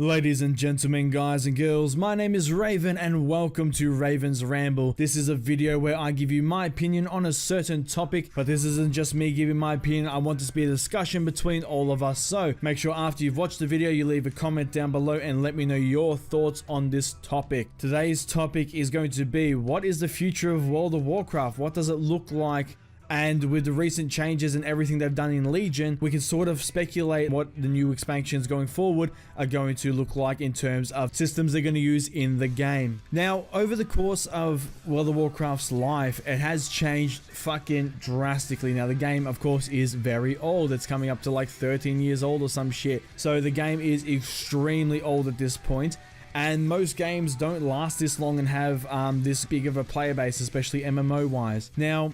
Ladies and gentlemen, guys and girls, my name is Raven and welcome to Raven's Ramble. This is a video where I give you my opinion on a certain topic, but this isn't just me giving my opinion. I want this to be a discussion between all of us. So make sure after you've watched the video, you leave a comment down below and let me know your thoughts on this topic. Today's topic is going to be, what is the future of World of Warcraft? What does it look like? And with the recent changes and everything they've done in Legion, we can sort of speculate what the new expansions going forward are going to look like in terms of systems they're going to use in the game. Now, over the course of World of Warcraft's life, it has changed fucking drastically. Now, the game, of course, is very old. It's coming up to like 13 years old or some shit. So the game is extremely old at this point. And most games don't last this long and have this big of a player base, especially MMO-wise. Now,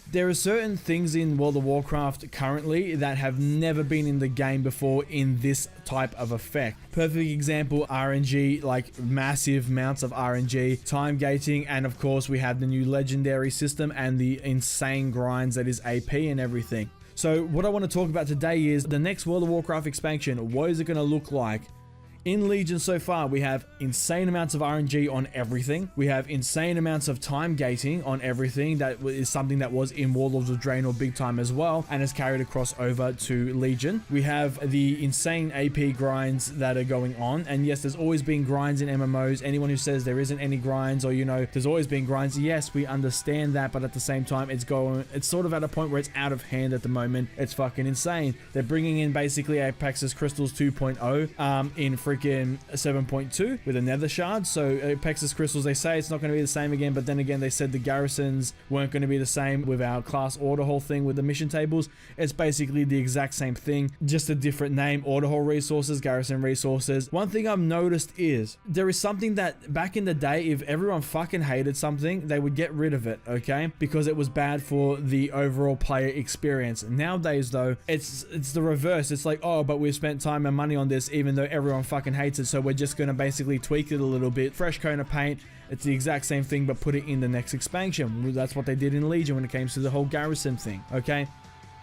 there are certain things in World of Warcraft currently that have never been in the game before in this type of effect. Perfect example, RNG, like massive amounts of RNG, time gating, and of course we have the new legendary system and the insane grinds that is AP and everything. So what I want to talk about today is the next World of Warcraft expansion. What is it going to look like? In Legion so far, we have insane amounts of RNG on everything. We have insane amounts of time gating on everything. That is something that was in Warlords of Draenor big time as well, and is carried across over to Legion. We have the insane AP grinds that are going on, and yes, there's always been grinds in MMOs. Anyone who says there isn't any grinds, or there's always been grinds, yes, we understand that, but at the same time, it's sort of at a point where it's out of hand at the moment. It's fucking insane. They're bringing in basically Apex's Crystals 2.0 in freaking 7.2 with a nether shard. So Apex's Crystals, they say it's not going to be the same again, but then again they said the garrisons weren't going to be the same with our class order hall thing with the mission tables. It's basically the exact same thing, just a different name. Order hall resources, garrison resources. One thing I've noticed is there is something that back in the day, if everyone fucking hated something, they would get rid of it, okay, because it was bad for the overall player experience. Nowadays though, it's the reverse. It's like, oh, but we've spent time and money on this even though everyone fucking hates it, so we're just going to basically tweak it a little bit. Fresh coat of paint. It's the exact same thing, but put it in the next expansion. That's what they did in Legion when it came to the whole garrison thing, okay?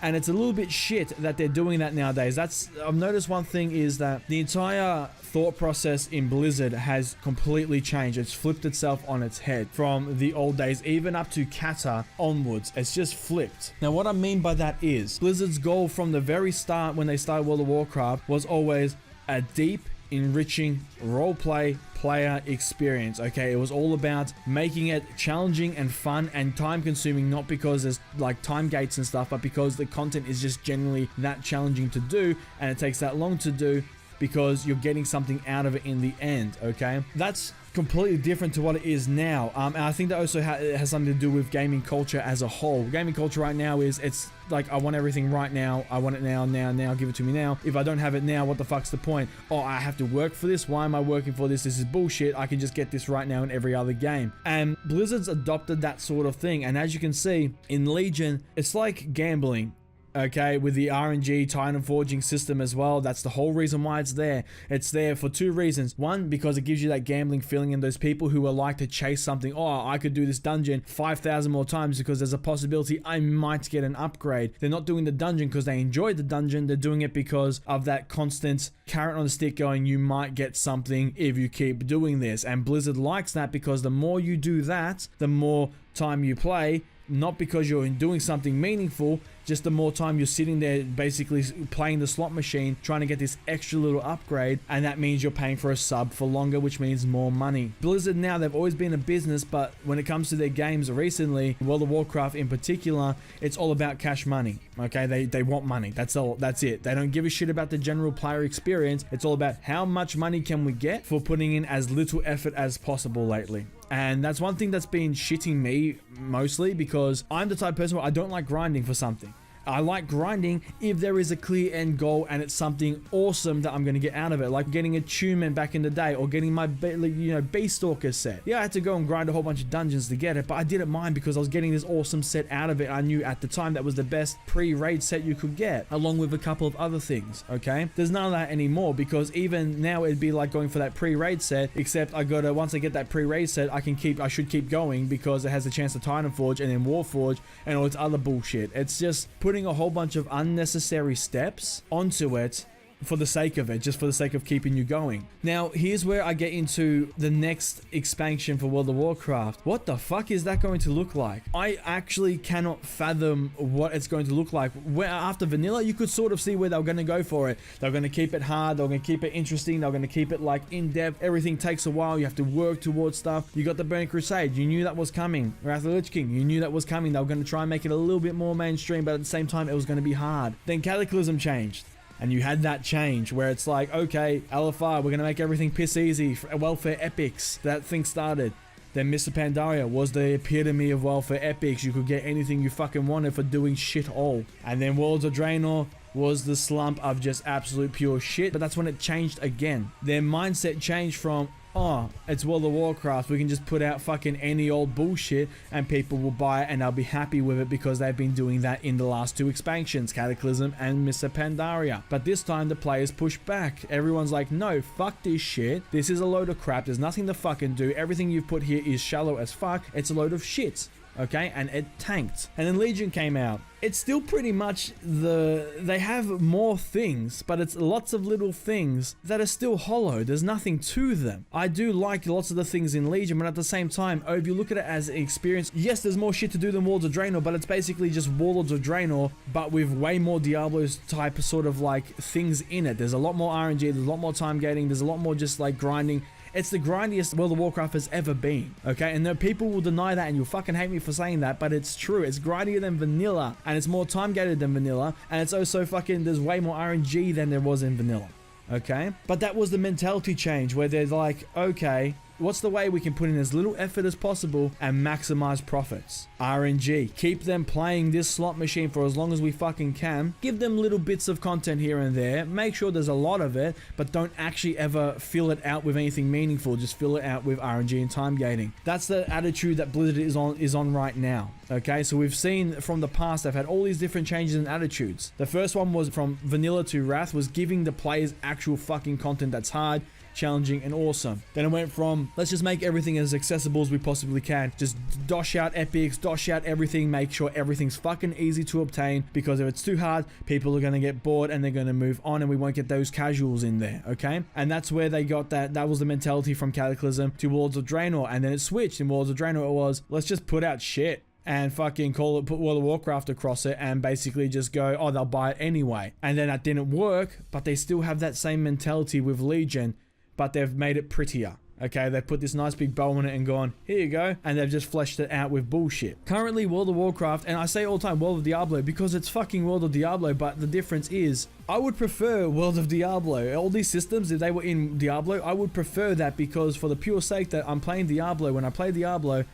And it's a little bit shit that they're doing that nowadays. I've noticed one thing is that the entire thought process in Blizzard has completely changed. It's flipped itself on its head from the old days, even up to Kata onwards. It's just flipped. Now, what I mean by that is Blizzard's goal from the very start when they started World of Warcraft was always a deep, enriching roleplay player experience. Okay, it was all about making it challenging and fun and time consuming, not because there's like time gates and stuff, but because the content is just generally that challenging to do and it takes that long to do because you're getting something out of it in the end. Okay, that's completely different to what it is now, and I think that also has something to do with gaming culture as a whole. Gaming culture right now it's like, I want everything right now. I want it now, give it to me now. If I don't have it now, what the fuck's the point? Oh, I have to work for this? Why am I working for this? This is bullshit. I can just get this right now in every other game. And Blizzard's adopted that sort of thing, and as you can see in Legion, it's like gambling. Okay, with the RNG Titan Forging system as well. That's the whole reason why it's there. It's there for two reasons. One, because it gives you that gambling feeling, and those people who are like to chase something. Oh, I could do this dungeon 5,000 more times because there's a possibility I might get an upgrade. They're not doing the dungeon because they enjoyed the dungeon. They're doing it because of that constant carrot on the stick going, you might get something if you keep doing this. And Blizzard likes that because the more you do that, the more time you play. Not because you're doing something meaningful, just the more time you're sitting there basically playing the slot machine, trying to get this extra little upgrade, and that means you're paying for a sub for longer, which means more money. Blizzard now, they've always been a business, but when it comes to their games recently, World of Warcraft in particular, it's all about cash money, okay? They want money, that's all, that's it. They don't give a shit about the general player experience. It's all about how much money can we get for putting in as little effort as possible lately. And that's one thing that's been shitting me mostly, because I'm the type of person where I don't like grinding for something. I like grinding if there is a clear end goal and it's something awesome that I'm going to get out of it, like getting attunement back in the day, or getting my Beast Stalker set. Yeah, I had to go and grind a whole bunch of dungeons to get it, but I didn't mind because I was getting this awesome set out of it. I knew at the time that was the best pre-raid set you could get, along with a couple of other things, okay? There's none of that anymore, because even now it'd be like going for that pre-raid set, except once I get that pre-raid set, I should keep going because it has the chance to Titan Forge and then Warforge and all its other bullshit. It's just putting a whole bunch of unnecessary steps onto it for the sake of it, just for the sake of keeping you going. Now, here's where I get into the next expansion for World of Warcraft. What the fuck is that going to look like? I actually cannot fathom what it's going to look like. Where after vanilla, you could sort of see where they're going to go for it. They're going to keep it hard, they're going to keep it interesting, they're going to keep it like in-depth. Everything takes a while, you have to work towards stuff. You got the Burning Crusade, you knew that was coming. Wrath of the Lich King, you knew that was coming. They were going to try and make it a little bit more mainstream, but at the same time, it was going to be hard. Then Cataclysm changed. And you had that change where it's like, okay, LFR, we're going to make everything piss easy. Welfare epics, that thing started. Then Mr. Pandaria was the epitome of welfare epics. You could get anything you fucking wanted for doing shit all. And then Worlds of Draenor was the slump of just absolute pure shit. But that's when it changed again. Their mindset changed from, oh, it's World of Warcraft, we can just put out fucking any old bullshit and people will buy it and they'll be happy with it because they've been doing that in the last two expansions, Cataclysm and Mr. Pandaria. But this time the players push back. Everyone's like, no, fuck this shit. This is a load of crap. There's nothing to fucking do. Everything you've put here is shallow as fuck. It's a load of shit. Okay, and it tanked. And then Legion came out. It's still pretty much they have more things, but it's lots of little things that are still hollow. There's nothing to them. I do like lots of the things in Legion, but at the same time, if you look at it as an experience, yes, there's more shit to do than Worlds of Draenor, but it's basically just Warlords of Draenor, but with way more Diablo's type of sort of like things in it. There's a lot more RNG, there's a lot more time gating, there's a lot more just like grinding. It's the grindiest World of Warcraft has ever been, okay? And there people will deny that and you'll fucking hate me for saying that, but it's true. It's grindier than vanilla, and it's more time-gated than vanilla, and it's also fucking, there's way more RNG than there was in vanilla, okay? But that was the mentality change where they're like, okay, what's the way we can put in as little effort as possible and maximize profits? RNG. Keep them playing this slot machine for as long as we fucking can. Give them little bits of content here and there. Make sure there's a lot of it, but don't actually ever fill it out with anything meaningful. Just fill it out with RNG and time gating. That's the attitude that Blizzard is on right now. Okay, so we've seen from the past they've had all these different changes in attitudes. The first one was from vanilla to Wrath, was giving the players actual fucking content that's hard, challenging, and awesome. Then it went from, let's just make everything as accessible as we possibly can. Just dosh out epics, dosh out everything, make sure everything's fucking easy to obtain, because if it's too hard, people are going to get bored and they're going to move on and we won't get those casuals in there, okay? And that's where they got that was the mentality from Cataclysm to Worlds of Draenor, and then it switched. In Worlds of Draenor it was, let's just put out shit and fucking put World of Warcraft across it and basically just go, oh, they'll buy it anyway. And then that didn't work, but they still have that same mentality with Legion, but they've made it prettier. Okay, they put this nice big bow on it and gone, here you go, and they've just fleshed it out with bullshit. Currently, World of Warcraft, and I say all the time World of Diablo because it's fucking World of Diablo, but the difference is, I would prefer World of Diablo. All these systems, if they were in Diablo, I would prefer that, because for the pure sake that I'm playing Diablo, when I play Diablo,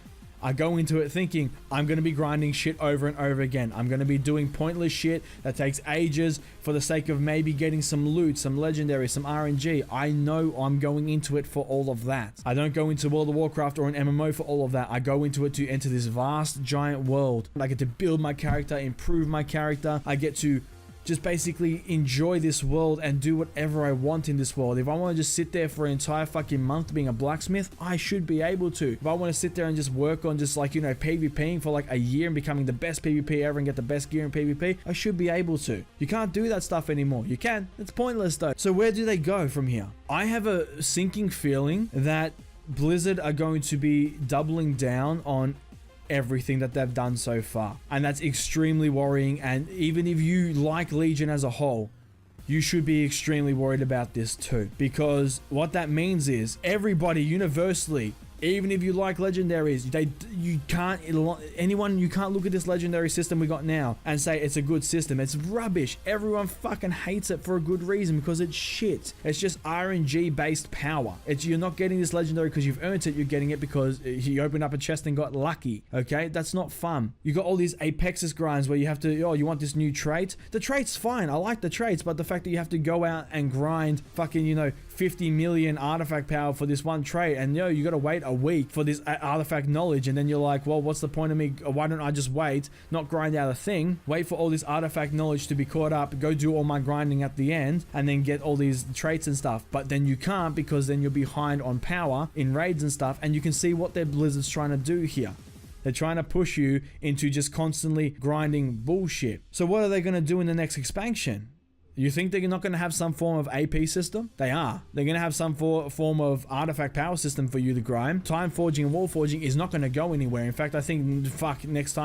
I go into it thinking, I'm going to be grinding shit over and over again. I'm going to be doing pointless shit that takes ages for the sake of maybe getting some loot, some legendary, some RNG. I know I'm going into it for all of that. I don't go into World of Warcraft or an MMO for all of that. I go into it to enter this vast, giant world. I get to build my character, improve my character. I get to just basically enjoy this world and do whatever I want in this world. If I want to just sit there for an entire fucking month being a blacksmith, I should be able to. If I want to sit there and just work on just like, you know, PvPing for like a year and becoming the best PvP ever and get the best gear in PvP, I should be able to. You can't do that stuff anymore. You can. It's pointless though. So where do they go from here? I have a sinking feeling that Blizzard are going to be doubling down on everything that they've done so far, and that's extremely worrying. And even if you like Legion as a whole, you should be extremely worried about this too, because what that means is everybody universally, even if you like legendaries, you can't look at this legendary system we got now and say it's a good system. It's rubbish. Everyone fucking hates it for a good reason, because it's shit. It's just RNG based power. You're not getting this legendary because you've earned it. You're getting it because you opened up a chest and got lucky. Okay, that's not fun. You got all these Apexus grinds where you have to, oh, you want this new trait? The trait's fine. I like the traits, but the fact that you have to go out and grind fucking, you know, 50 million artifact power for this one trait, and you gotta wait a week for this artifact knowledge, and then you're like, well, what's the point of me? Why don't I just wait, not grind out a thing, wait for all this artifact knowledge to be caught up, go do all my grinding at the end, and then get all these traits and stuff. But then you can't, because then you're behind on power in raids and stuff, and you can see what their Blizzard's trying to do here. They're trying to push you into just constantly grinding bullshit. So what are they going to do in the next expansion? You think they're not going to have some form of AP system? They are. They're going to have some form of artifact power system for you to grind. Time forging and wall forging is not going to go anywhere. In fact, I think, fuck, next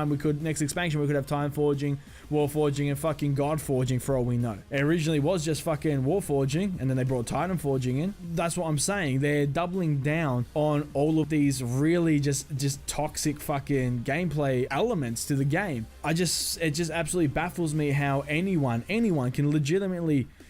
expansion we could have time forging, wall forging, and fucking god forging for all we know. It originally was just fucking wall forging, and then they brought titan forging in. That's what I'm saying. They're doubling down on all of these really just toxic fucking gameplay elements to the game. It just absolutely baffles me how anyone can legitimately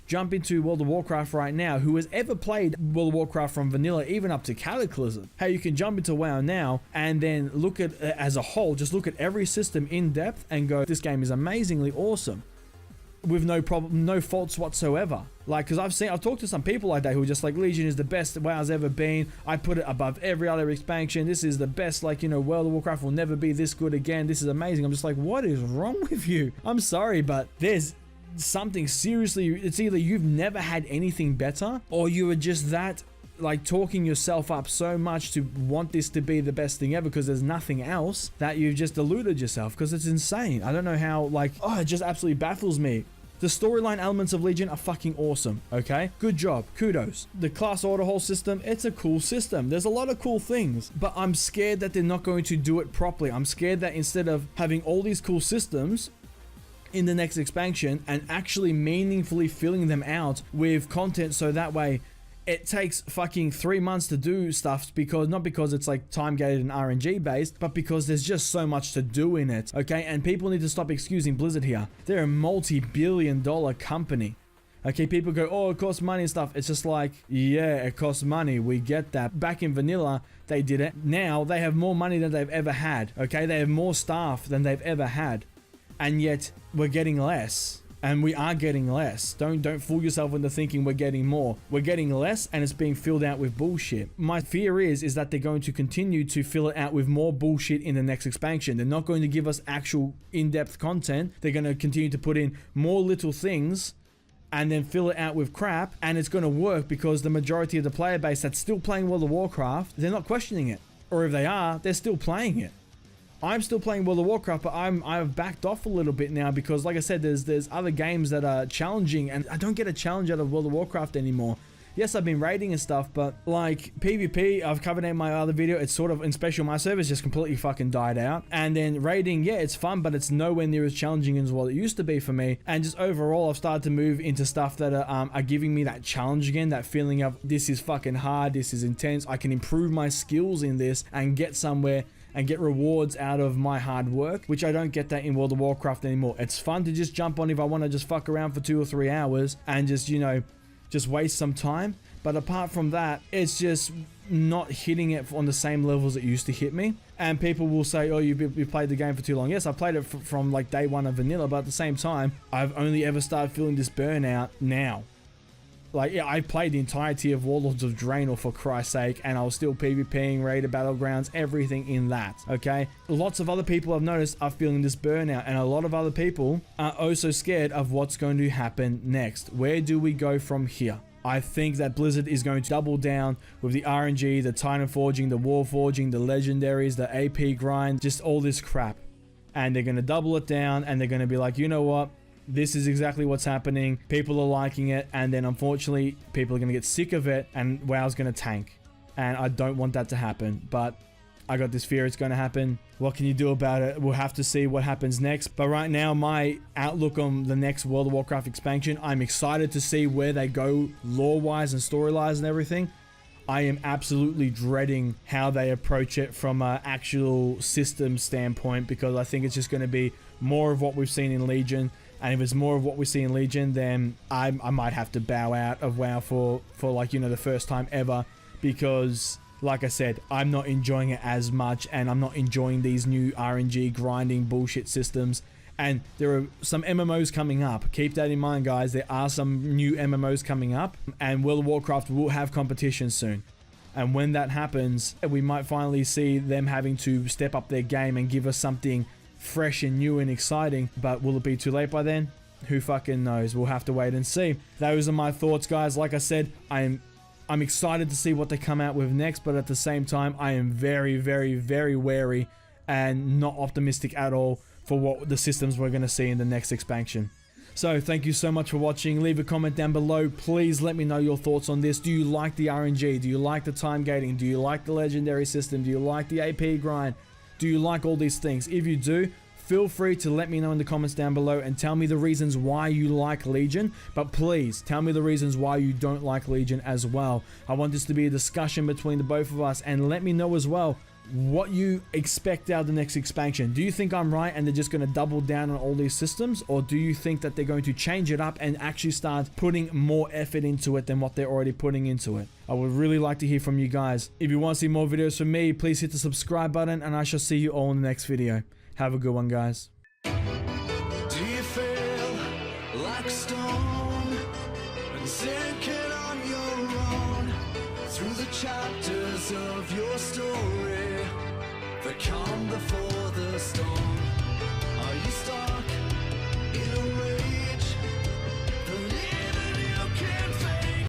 jump into World of Warcraft right now who has ever played World of Warcraft from vanilla even up to Cataclysm. How you can jump into WoW now and then look at as a whole, just look at every system in depth and go, this game is amazingly awesome with no problem, no faults whatsoever. Like, because I've talked to some people like that who are just like, Legion is the best WoW's ever been. I put it above every other expansion. This is the best, like, you know, World of Warcraft will never be this good again. This is amazing. I'm just like, what is wrong with you? I'm sorry, but there's something seriously, it's either you've never had anything better or you are just that like talking yourself up so much to want this to be the best thing ever because there's nothing else, that you've just deluded yourself, because it's insane. I don't know how, like, oh, it just absolutely baffles me. The storyline elements of Legion are fucking awesome, okay? Good job, kudos. The class order hole system, it's a cool system. There's a lot of cool things, but I'm scared that they're not going to do it properly. I'm scared that instead of having all these cool systems in the next expansion and actually meaningfully filling them out with content, so that way it takes fucking 3 months to do stuff, because not because it's like time gated and RNG based, but because there's just so much to do in it, okay? And people need to stop excusing Blizzard here. They're a multi-billion-dollar company. Okay, people go, oh, it costs money and stuff. It's just like, yeah, it costs money. We get that. Back in vanilla, they did it. Now they have more money than they've ever had, okay? They have more staff than they've ever had. And yet we're getting less, and we are getting less. Don't fool yourself into thinking we're getting more. We're getting less, and it's being filled out with bullshit. My fear is that they're going to continue to fill it out with more bullshit in the next expansion. They're not going to give us actual in-depth content. They're going to continue to put in more little things and then fill it out with crap, and it's going to work because the majority of the player base that's still playing World of Warcraft, they're not questioning it. Or if they are, they're still playing it. I'm still playing World of Warcraft, but I've backed off a little bit now because, like I said, there's other games that are challenging, and I don't get a challenge out of World of Warcraft anymore. Yes, I've been raiding and stuff, but like PvP, I've covered in my other video, it's sort of in special, my servers just completely fucking died out. And then raiding, yeah, it's fun, but it's nowhere near as challenging as what it used to be for me. And just overall, I've started to move into stuff that are giving me that challenge again, that feeling of this is fucking hard, this is intense, I can improve my skills in this and get somewhere and get rewards out of my hard work, which I don't get that in World of Warcraft anymore. It's fun to just jump on if I want to just fuck around for 2 or 3 hours and just, you know, just waste some time. But apart from that, it's just not hitting it on the same levels it used to hit me. And people will say, oh, you played the game for too long. Yes, I played it from like day one of vanilla, but at the same time, I've only ever started feeling this burnout now. Like, yeah, I played the entirety of Warlords of Draenor, for Christ's sake, and I was still PvPing, raided Battlegrounds, everything in that, okay? Lots of other people I've noticed are feeling this burnout, and a lot of other people are also scared of what's going to happen next. Where do we go from here? I think that Blizzard is going to double down with the RNG, the Titan Forging, the War Forging, the Legendaries, the AP grind, just all this crap. And they're going to double it down, and they're going to be like, you know what? This is exactly what's happening. People are liking it, and then unfortunately, people are going to get sick of it, and WoW's going to tank. And I don't want that to happen, but I got this fear it's going to happen. What can you do about it? We'll have to see what happens next. But right now, my outlook on the next World of Warcraft expansion, I'm excited to see where they go lore-wise and story-wise and everything. I am absolutely dreading how they approach it from an actual system standpoint, because I think it's just going to be more of what we've seen in Legion. And if it's more of what we see in Legion, then I might have to bow out of WoW for like, you know, the first time ever, because like I said, I'm not enjoying it as much, and I'm not enjoying these new RNG grinding bullshit systems. And there are some MMOs coming up. Keep that in mind, guys. There are some new MMOs coming up, and World of Warcraft will have competition soon. And when that happens, we might finally see them having to step up their game and give us something fresh and new and exciting. But will it be too late by then? Who fucking knows? We'll have to wait and see. Those are my thoughts, guys. Like I said, I'm excited to see what they come out with next, but at the same time, I am very, very, very wary and not optimistic at all for what the systems we're going to see in the next expansion. So thank you so much for watching. Leave a comment down below. Please let me know your thoughts on this. Do you like the RNG? Do you like the time gating? Do you like the legendary system? Do you like the AP grind? Do you like all these things? If you do, feel free to let me know in the comments down below and tell me the reasons why you like Legion, but please tell me the reasons why you don't like Legion as well. I want this to be a discussion between the both of us, and let me know as well what you expect out of the next expansion. Do you think I'm right and they're just going to double down on all these systems, or do you think that they're going to change it up and actually start putting more effort into it than what they're already putting into it? I would really like to hear from you guys. If you want to see more videos from me, please hit the subscribe button, and I shall see you all in the next video. Have a good one, guys. Do you feel like stone and sinking on your own through the chapters of your story that come before the storm?